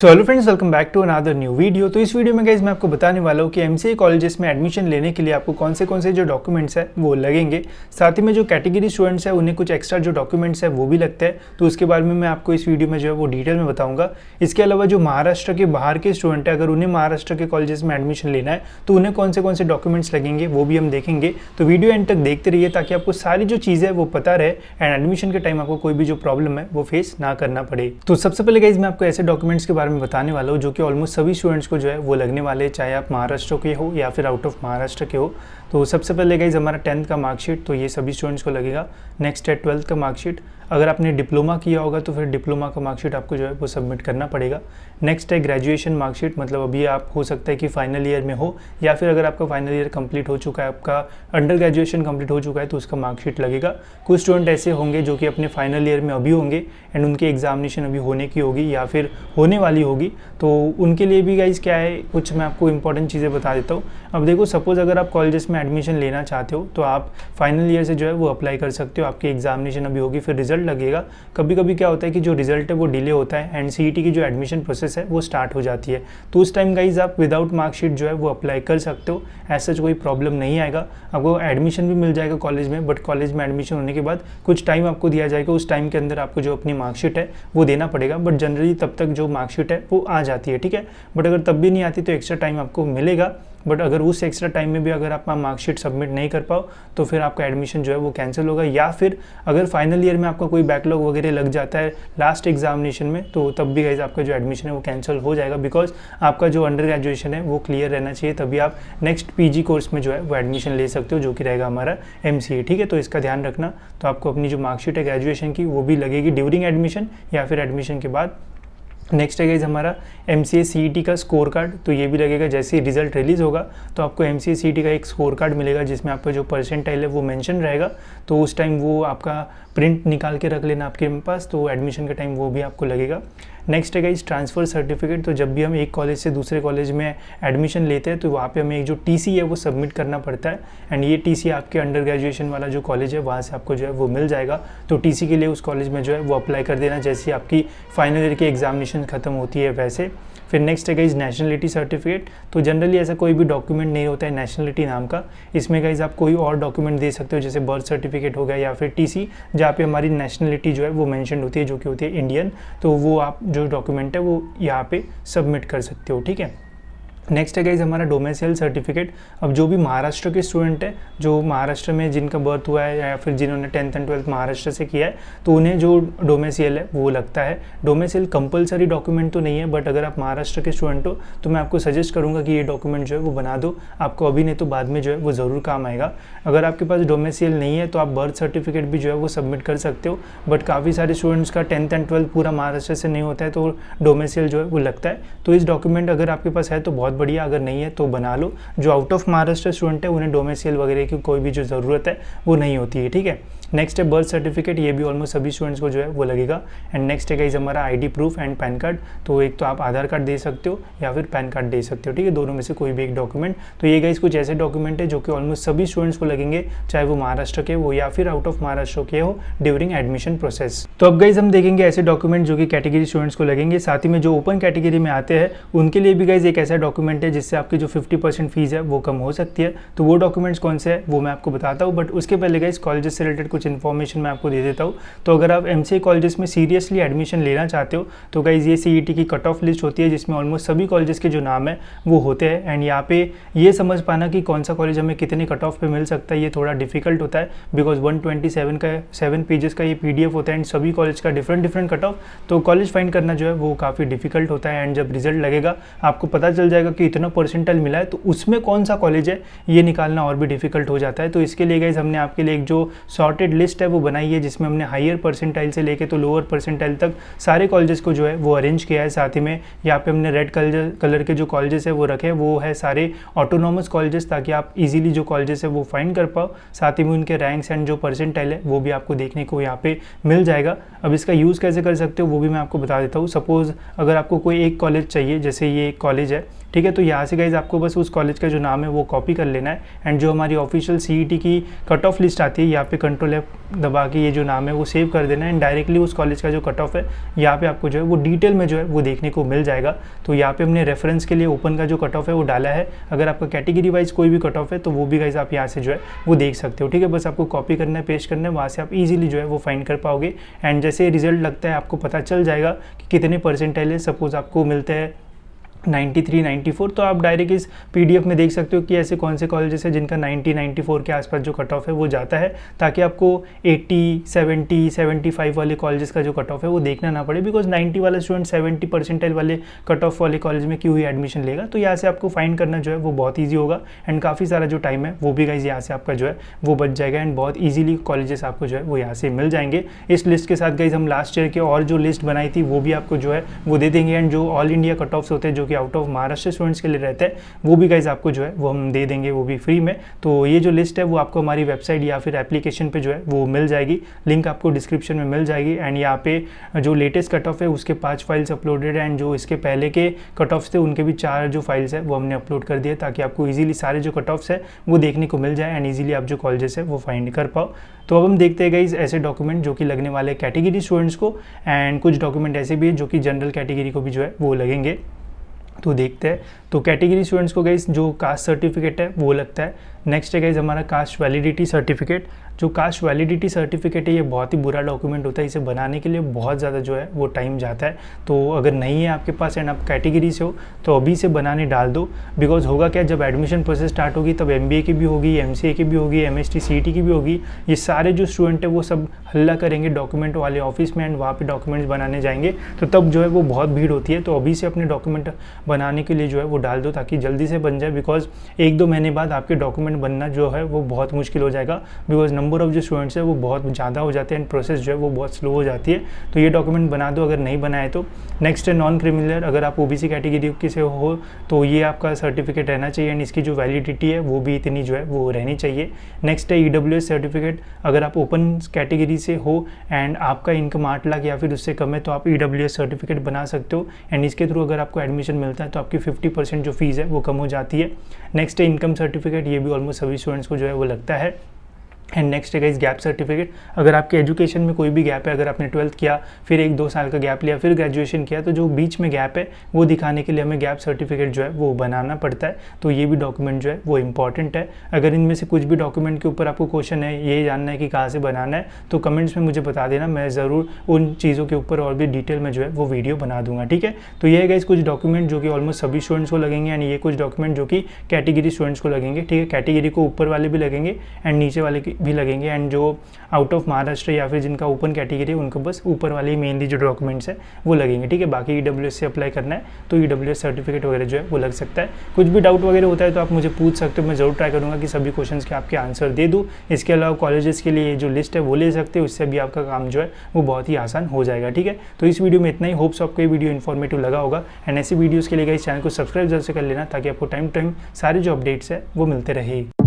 तो hello friends, welcome back to another new video. तो इस वीडियो में गाइज मैं आपको बताने वाला हूँ कि एमसीए कॉलेजेस में एडमिशन लेने के लिए आपको कौन से जो डॉक्यूमेंट्स है वो लगेंगे। साथ ही में जो कैटेगरी स्टूडेंट्स है उन्हें कुछ एक्स्ट्रा जो डॉक्यूमेंट्स है वो भी लगते हैं, तो उसके बारे में मैं आपको इस वीडियो में जो है वो डिटेल में बताऊँगा। इसके अलावा जो महाराष्ट्र के बाहर के स्टूडेंट है, अगर उन्हें महाराष्ट्र के कॉलेजेस में एडमिशन लेना है तो उन्हें कौन से डॉक्यूमेंट्स लगेंगे वो भी हम देखेंगे। तो वीडियो एंड तक देखते रहिए ताकि आपको सारी जो चीज़ें है वो पता रहे एंड एडमिशन के टाइम आपको कोई भी जो प्रॉब्लम है वो फेस ना करना पड़े। तो सबसे पहले गाइज मैं आपको ऐसे डॉक्यूमेंट्स के बारे में बताने वाला हूँ जो कि ऑलमोस्ट सभी स्टूडेंट्स को जो है वो लगने वाले हैं, चाहे आप महाराष्ट्र के हो या फिर आउट ऑफ महाराष्ट्र के हो। तो सबसे पहले गाइज हमारा 10th का मार्कशीट, तो ये सभी स्टूडेंट्स को लगेगा। नेक्स्ट है 12th का मार्कशीट। अगर आपने डिप्लोमा किया होगा तो फिर डिप्लोमा का मार्कशीट आपको जो है वो सबमिट करना पड़ेगा। नेक्स्ट है ग्रेजुएशन मार्कशीट, मतलब अभी आप हो सकता है कि फाइनल ईयर में हो या फिर अगर आपका फाइनल ईयर कंप्लीट हो चुका है, आपका अंडर ग्रेजुएशन कंप्लीट हो चुका है तो उसका मार्कशीट लगेगा। कुछ स्टूडेंट ऐसे होंगे जो कि अपने फाइनल ईयर में अभी होंगे एंड उनकी एग्जामिनेशन अभी होने की होगी या फिर होने वाली होगी, तो उनके लिए भी गाइज क्या है, कुछ मैं आपको इंपॉर्टेंट चीज़ें बता देता हूँ। अब देखो, सपोज अगर आप कॉलेजेस में एडमिशन लेना चाहते हो तो आप फाइनल ईयर से जो है वो अप्लाई कर सकते हो। आपकी एग्जामिनेशन अभी होगी, फिर रिजल्ट लगेगा। कभी कभी क्या होता है कि जो रिजल्ट है वो डिले होता है एंड सीईटी की जो एडमिशन प्रोसेस है वो स्टार्ट हो जाती है, तो उस टाइम गाइज आप विदाउट मार्कशीट जो है वो अप्लाई कर सकते हो। ऐसा कोई प्रॉब्लम नहीं आएगा, आपको एडमिशन भी मिल जाएगा कॉलेज में, बट कॉलेज में एडमिशन होने के बाद कुछ टाइम आपको दिया जाएगा, उस टाइम के अंदर आपको जो अपनी मार्कशीट है वो देना पड़ेगा। बट जनरली तब तक जो मार्कशीट है वो आ जाती है, ठीक है। बट अगर तब भी नहीं आती तो एक्स्ट्रा टाइम आपको मिलेगा। बट अगर उस एक्स्ट्रा टाइम में भी अगर आप मार्कशीट सबमिट नहीं कर पाओ तो फिर आपका एडमिशन जो है वो कैंसिल होगा, या फिर अगर फाइनल ईयर में आपका कोई बैकलॉग वगैरह लग जाता है लास्ट एग्जामिनेशन में तो तब भी गाइज आपका जो एडमिशन है वो कैंसिल हो जाएगा, बिकॉज आपका जो अंडर ग्रेजुएशन है वो क्लियर रहना चाहिए, तभी आप नेक्स्ट पीजी कोर्स में जो है वो एडमिशन ले सकते हो, जो कि रहेगा हमारा एमसीए, ठीक है। तो इसका ध्यान रखना। तो आपको अपनी जो मार्कशीट है ग्रेजुएशन की वो भी लगेगी ड्यूरिंग एडमिशन या फिर एडमिशन के बाद। नेक्स्ट है गाइज हमारा एमसीए सीईटी का स्कोर कार्ड, तो ये भी लगेगा। जैसे ही रिजल्ट रिलीज़ होगा तो आपको एमसीए सीईटी का एक स्कोर कार्ड मिलेगा जिसमें आपका जो परसेंटाइल है वो मेंशन रहेगा, तो उस टाइम वो आपका प्रिंट निकाल के रख लेना आपके पास, तो एडमिशन के टाइम वो भी आपको लगेगा। नेक्स्ट है गाइज ट्रांसफ़र सर्टिफिकेट, तो जब भी हम एक कॉलेज से दूसरे कॉलेज में एडमिशन लेते हैं तो वहाँ पे हमें एक जो टीसी है वो सबमिट करना पड़ता है एंड ये टीसी आपके अंडर ग्रेजुएशन वाला जो कॉलेज है वहाँ से आपको जो है वो मिल जाएगा। तो टीसी के लिए उस कॉलेज में जो है वो अप्लाई कर देना जैसे आपकी फाइनल ईयर की एग्जामिनेशन खत्म होती है वैसे। फिर नेक्स्ट है गाइज नेशनलिटी सर्टिफिकेट, तो जनरली ऐसा कोई भी डॉक्यूमेंट नहीं होता है नेशनलिटी नाम का, इसमें गाइज आप कोई और डॉक्यूमेंट दे सकते हो जैसे बर्थ सर्टिफिकेट हो गया या फिर टीसी, जहाँ पे हमारी नेशनलिटी जो है वो मेंशन होती है जो कि होती है इंडियन, तो वो आप जो डॉक्यूमेंट है वो यहाँ पे सबमिट कर सकते हो, ठीक है। नेक्स्ट है गाइज हमारा डोमेसियल सर्टिफिकेट। अब जो भी महाराष्ट्र के स्टूडेंट है, जो महाराष्ट्र में जिनका बर्थ हुआ है या फिर जिन्होंने 10th एंड 12th महाराष्ट्र से किया है, तो उन्हें जो डोमेसियल है वो लगता है। डोमेसियल कंपलसरी डॉक्यूमेंट तो नहीं है, बट अगर आप महाराष्ट्र के स्टूडेंट हो तो मैं आपको सजेस्ट करूँगा कि ये डॉक्यूमेंट जो है वो बना दो, आपको अभी नहीं तो बाद में जो है वो ज़रूर काम आएगा। अगर आपके पास डोमेसियल नहीं है तो आप बर्थ सर्टिफिकेट भी जो है वो सबमिट कर सकते हो, बट काफ़ी सारे स्टूडेंट्स का 10th एंड 12th पूरा महाराष्ट्र से नहीं होता है तो डोमेसियल जो है वो लगता है। तो इस डॉक्यूमेंट अगर आपके पास है तो बहुत बढ़िया, अगर नहीं है तो बना लो। जो आउट ऑफ महाराष्ट्र स्टूडेंट है उन्हें डोमेसियल वगैरह की कोई भी जो ज़रूरत है वो नहीं होती है, ठीक है। नेक्स्ट है बर्थ सर्टिफिकेट, ये भी ऑलमोस्ट सभी स्टूडेंट्स को जो है वो लगेगा। एंड नेक्स्ट है गाइज हमारा ID proof and pan card, तो एक तो आप आधार कार्ड दे सकते हो या फिर पैन कार्ड दे सकते हो, ठीक है, दोनों में से कोई भी एक डॉक्यूमेंट। तो ये गाइज कुछ ऐसे डॉक्यूमेंट है जो कि ऑलमोस्ट सभी स्टूडेंट्स को लगेंगे, चाहे वो महाराष्ट्र के हो या फिर आउट ऑफ महाराष्ट्र के हो ड्यूरिंग एडमिशन प्रोसेस। तो अब गाइज हम देखेंगे ऐसे डॉक्यूमेंट जो कि कैटेगरी स्टूडेंट्स को लगेंगे। साथ ही में जो ओपन कैटेगरी में आते हैं उनके लिए भी गाइज एक ऐसा डॉक्यूमेंट है जिससे आपकी जो 50% फीस है वो कम हो सकती है। तो वो डॉक्यूमेंट्स कौन से है वो मैं आपको बताता हूँ, बट उसके पहले गाइज कॉलेजेस से रिलेटेड कुछ इन्फॉर्मेशन मैं आपको दे देता हूँ। तो अगर आप एमसीए कॉलेजेस में सीरियसली एडमिशन लेना चाहते हो तो गाइज ये सीईटी की कट ऑफ लिस्ट होती है जिसमें ऑलमोस्ट सभी कॉलेजेस के जो नाम है वो होते हैं एंड यहाँ पे ये समझ पाना कि कौन सा कॉलेज हमें कितने कट ऑफ पे मिल सकता है ये थोड़ा डिफिकल्ट होता है, बिकॉज 127 का 7 पेजेस का ये पीडीएफ होता है एंड सभी कॉलेज का डिफरेंट कट ऑफ, तो कॉलेज फाइंड करना जो है वो काफ़ी डिफिकल्ट होता है। एंड जब रिजल्ट लगेगा आपको पता चल जाएगा कि इतना परसेंटाइल मिला है तो उसमें कौन सा कॉलेज है ये निकालना और भी डिफिकल्ट हो जाता है। तो इसके लिए गाइज हमने आपके लिए एक जो सॉर्टेड लिस्ट है वो बनाई है जिसमें हमने हायर परसेंटाइल से लेके तो लोअर परसेंटाइल तक सारे कॉलेजेस को जो है वो अरेंज किया है। साथ ही में यहाँ पे हमने रेड कलर के जो कॉलेजेस है वो रखे, वो है सारे ऑटोनॉमस कॉलेजेस, ताकि आप इजीली जो कॉलेजेस है वो फाइंड कर पाओ। साथ ही में उनके रैंक्स एंड जो परसेंटाइल है वो भी आपको देखने को यहाँ पे मिल जाएगा। अब इसका यूज़ कैसे कर सकते हो वो भी मैं आपको बता देता हूँ। सपोज़ अगर आपको कोई एक कॉलेज चाहिए, जैसे ये एक कॉलेज है ठीक है। तो यहाँ से गाइज आपको बस उस कॉलेज का जो नाम है वो कॉपी कर लेना है एंड जो हमारी ऑफिशियल CET की कट ऑफ लिस्ट आती है यहाँ पे कंट्रोल F दबा के ये जो नाम है वो सेव कर देना है एंड डायरेक्टली उस कॉलेज का जो कट ऑफ है यहाँ पे आपको जो है वो डिटेल में जो है वो देखने को मिल जाएगा। तो यहाँ पे हमने रेफरेंस के लिए ओपन का जो कट ऑफ है वो डाला है। अगर आपका कैटेगरी वाइज कोई भी कट ऑफ है तो वो भी गाइज आप यहाँ से जो है वो देख सकते हो, ठीक है। बस आपको कॉपी करना है, पेस्ट करना है, वहाँ से आप इजीली जो है वो फाइंड कर पाओगे एंड जैसे रिजल्ट लगता है आपको पता चल जाएगा कि कितने परसेंटाइल है। सपोज आपको मिलते हैं 93, 94, तो आप डायरेक्ट इस PDF में देख सकते हो कि ऐसे कौन से कॉलेजेस हैं जिनका 90, 94 के आसपास जो कट ऑफ है वो जाता है, ताकि आपको 80, 70, 75 वाले कॉलेजेस का जो कट ऑफ है वो देखना ना पड़े। बिकॉज 90 वाला स्टूडेंट 70 परसेंटाइल वाले कट ऑफ वाले कॉलेज में क्यों ही एडमिशन लेगा। तो यहाँ से आपको फाइंड करना जो है वो बहुत ईजी होगा एंड काफ़ी सारा जो टाइम है वो भी गाइज यहाँ से आपका जो है वो बच जाएगा एंड बहुत ईजिली कॉलेजेस आपको जो है वो यहाँ से मिल जाएंगे। इस लिस्ट के साथ गाइज हम लास्ट ईयर के और जो लिस्ट बनाई थी वो भी आपको जो है वो दे देंगे एंड जो ऑल इंडिया कट ऑफ्स होते हैं जो कि आउट ऑफ महाराष्ट्र स्टूडेंट्स के लिए रहते हैं वो भी गाइज आपको जो है वो हम दे देंगे, वो भी फ्री में। तो ये जो लिस्ट है वो आपको हमारी वेबसाइट या फिर एप्लीकेशन पे जो है वो मिल जाएगी, लिंक आपको डिस्क्रिप्शन में मिल जाएगी एंड यहाँ पे जो लेटेस्ट कट ऑफ है उसके 5 फाइल्स अपलोडेड है एंड जो इसके पहले के कट ऑफ्स थे उनके भी 4 जो फाइल्स है वो हमने अपलोड कर दिए ताकि आपको ईजिली सारे जो कट ऑफ्स है वो देखने को मिल जाए एंड ईजिली आप जो कॉलेजेस है वो फाइंड कर पाओ। तो अब हम देखते हैं गाइज ऐसे डॉक्यूमेंट जो कि लगने वाले कैटेगरी स्टूडेंट्स को एंड कुछ डॉक्यूमेंट ऐसे भी है जो कि जनरल कैटेगरी को भी जो है वो लगेंगे। तो देखते हैं। तो कैटेगरी स्टूडेंट्स को गाइज जो कास्ट सर्टिफिकेट है वो लगता है। नेक्स्ट है गाइज हमारा कास्ट वैलिडिटी सर्टिफिकेट। जो कास्ट वैलिडिटी सर्टिफिकेट है ये बहुत ही बुरा डॉक्यूमेंट होता है, इसे बनाने के लिए बहुत ज़्यादा जो है वो टाइम जाता है। तो अगर नहीं है आपके पास एंड आप कैटेगरी से हो तो अभी से बनाने डाल दो। बिकॉज होगा क्या, जब एडमिशन प्रोसेस स्टार्ट होगी तब MBA की भी होगी, MCA की भी होगी, MST CET की भी होगी। ये सारे जो स्टूडेंट है वो सब हल्ला करेंगे डॉक्यूमेंट वाले ऑफिस में एंड वहाँ पे डॉक्यूमेंट्स बनाने जाएंगे, तो तब जो है वो बहुत भीड़ होती है। तो अभी से अपने डॉक्यूमेंट बनाने के लिए जो है वो डाल दो ताकि जल्दी से बन जाए। बिकॉज 1-2 महीने बाद आपके डॉक्यूमेंट बनना जो है वो बहुत मुश्किल हो जाएगा। बिकॉज नंबर ऑफ जो स्टूडेंट्स है वो बहुत ज़्यादा हो जाते हैं एंड प्रोसेस जो है वो बहुत स्लो हो जाती है। तो ये डॉक्यूमेंट बना दो अगर नहीं बनाए तो। नेक्स्ट है नॉन क्रिमिनल। अगर आप OBC कैटेगरी के से हो तो ये आपका सर्टिफिकेट रहना चाहिए एंड इसकी जो वैलिडिटी है वो भी इतनी जो है वो रहनी चाहिए। नेक्स्ट है EWS सर्टिफिकेट। अगर आप ओपन कैटेगरी से हो एंड आपका इनकम 8 लाख या फिर उससे कम है तो आप EWS सर्टिफिकेट बना सकते हो एंड इसके थ्रू अगर आपको एडमिशन मिलता है तो आपकी 50% जो फीस है वो कम हो जाती है। नेक्स्ट है इनकम सर्टिफिकेट। ये भी ऑलमोस्ट सभी स्टूडेंट्स को जो है वो लगता है। एंड नेक्स्ट है गाइस गैप सर्टिफिकेट। अगर आपके एजुकेशन में कोई भी गैप है, अगर आपने 12th किया फिर 1-2 साल का गैप लिया फिर ग्रेजुएशन किया, तो जो बीच में गैप है वो दिखाने के लिए हमें गैप सर्टिफिकेट जो है वो बनाना पड़ता है। तो ये भी डॉक्यूमेंट जो है वो इंपॉर्टेंट है। अगर इनमें से कुछ भी डॉक्यूमेंट के ऊपर आपको क्वेश्चन है, ये जानना है कि कहाँ से बनाना है, तो कमेंट्स में मुझे बता देना, मैं ज़रूर उन चीज़ों के ऊपर और भी डिटेल में जो है वो वीडियो बना दूंगा, ठीक है। तो ये है गाइस कुछ डॉक्यूमेंट जो कि ऑलमोस्ट सभी स्टूडेंट्स को लगेंगे एंड ये कुछ डॉक्यूमेंट जो कि कैटेगरी स्टूडेंट्स को लगेंगे, ठीक है। कैटेगरी को ऊपर वाले भी लगेंगे एंड नीचे वाले भी लगेंगे एंड जो आउट ऑफ महाराष्ट्र या फिर जिनका ओपन कैटेगरी है उनको बस ऊपर वाले मेनली जो डॉक्यूमेंट्स है वो लगेंगे, ठीक है। बाकी EWS से अप्लाई करना है तो EWS सर्टिफिकेट वगैरह जो है वो लग सकता है। कुछ भी डाउट वगैरह होता है तो आप मुझे पूछ सकते हो, मैं ज़रूर ट्राई करूँगा कि सभी क्वेश्चंस के आपके आंसर दे दूँ। इसके अलावा कॉलेजेस के लिए जो लिस्ट है वो ले सकते हो, उससे भी आपका काम जो है वो बहुत ही आसान हो जाएगा, ठीक है। तो इस वीडियो में इतना ही। होप्स आपको ये वीडियो इन्फॉर्मेटिव लगा होगा एंड ऐसी वीडियोज़ के लिए इस चैनल को सब्सक्राइब जरूर से कर लेना ताकि आपको टाइम सारे जो अपडेट्स है वो मिलते रहे।